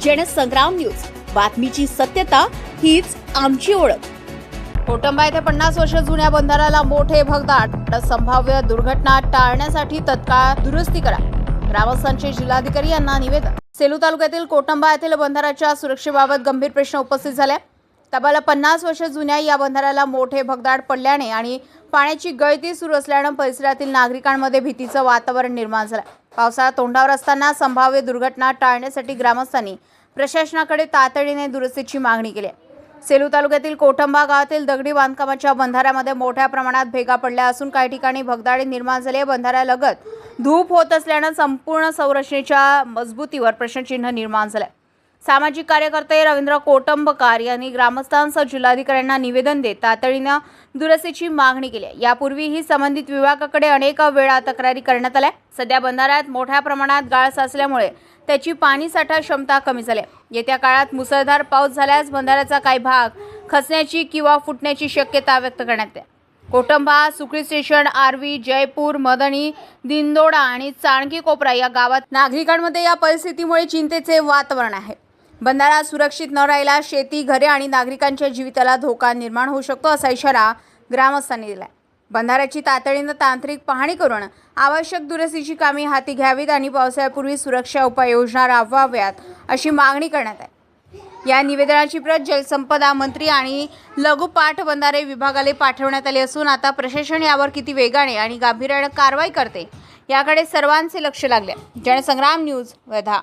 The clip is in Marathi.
जनसंग्राम न्यूज, बातमीची सत्यता हीच आमची ओळख। कोटंबा येथे 50 वर्ष जुन्या बंधाऱ्याला मोठे भगदाड, संभाव्य दुर्घटना टाळण्यासाठी तत्काळ दुरुस्ती करा। ग्रामस्थांचे जिल्हाधिकारी यांना निवेदन। सेलू तालुक्यातील कोटंबा येथील बंधाऱ्याच्या सुरक्षेबाबत गंभीर प्रश्न उपस्थित झाले। तब्बल 50 वर्ष जुन्या या बंधाऱ्याला मोठे भगदाड पडल्याने आणि पाण्याची गळती सुरू असल्याने परिसरातील नागरिकांमध्ये भीतीचं वातावरण निर्माण झालं। पावसाळा तोंडावर असताना संभाव्य दुर्घटना टाळण्यासाठी ग्रामस्थांनी प्रशासनाकडे तातडीने दुरुस्तीची मागणी केली आहे। सेलू तालुक्यातील कोटंबा गावातील दगडी बांधकामाच्या बंधाऱ्यामध्ये मोठ्या प्रमाणात भेगा पडल्या असून काही ठिकाणी भगदाडी निर्माण झाली आहे। बंधाऱ्यालगत धूप होत असल्याने संपूर्ण संरचनेच्या मजबूतीवर प्रश्नचिन्ह निर्माण झाले। सामाजिक कार्यकर्ते रवींद्र कोटंबकार यांनी ग्रामस्थांसह जिल्हाधिकाऱ्यांना निवेदन देत तातडीने दुरुस्तीची मागणी केली आहे। यापूर्वीही संबंधित विभागाकडे अनेक वेळा तक्रारी करण्यात आल्या। सध्या बंधाऱ्यात मोठ्या प्रमाणात गाळ साचल्यामुळे त्याची पाणी साठा क्षमता कमी झाली आहे। येत्या काळात मुसळधार पाऊस झाल्यास बंधाऱ्याचा काही भाग खचण्याची किंवा फुटण्याची शक्यता व्यक्त करण्यात आहे। कोटंबा, सुकळी स्टेशन, आरवी, जयपूर, मदनी, दिंदोडा आणि चाणकी कोपरा या गावात नागरिकांमध्ये या परिस्थितीमुळे चिंतेचे वातावरण आहे। बंधारा सुरक्षित न राहिला शेती, घरे आणि नागरिकांच्या जीविताला धोका निर्माण होऊ शकतो असा इशारा ग्रामस्थांनी दिला आहे। बंधाऱ्याची तातडीने तांत्रिक पाहणी करून आवश्यक दुरुस्तीची कामे हाती घ्यावीत आणि पावसाळ्यापूर्वी सुरक्षा उपाययोजना राबवाव्यात अशी मागणी करण्यात आहे। या निवेदनाची प्रत जलसंपदा मंत्री आणि लघु पाटबंधारे विभागाला पाठवण्यात आली असून आता प्रशासन यावर किती वेगाने आणि गांभीर्याने कारवाई करते याकडे सर्वांचे लक्ष लागले। जनसंग्राम न्यूज, वर्धा।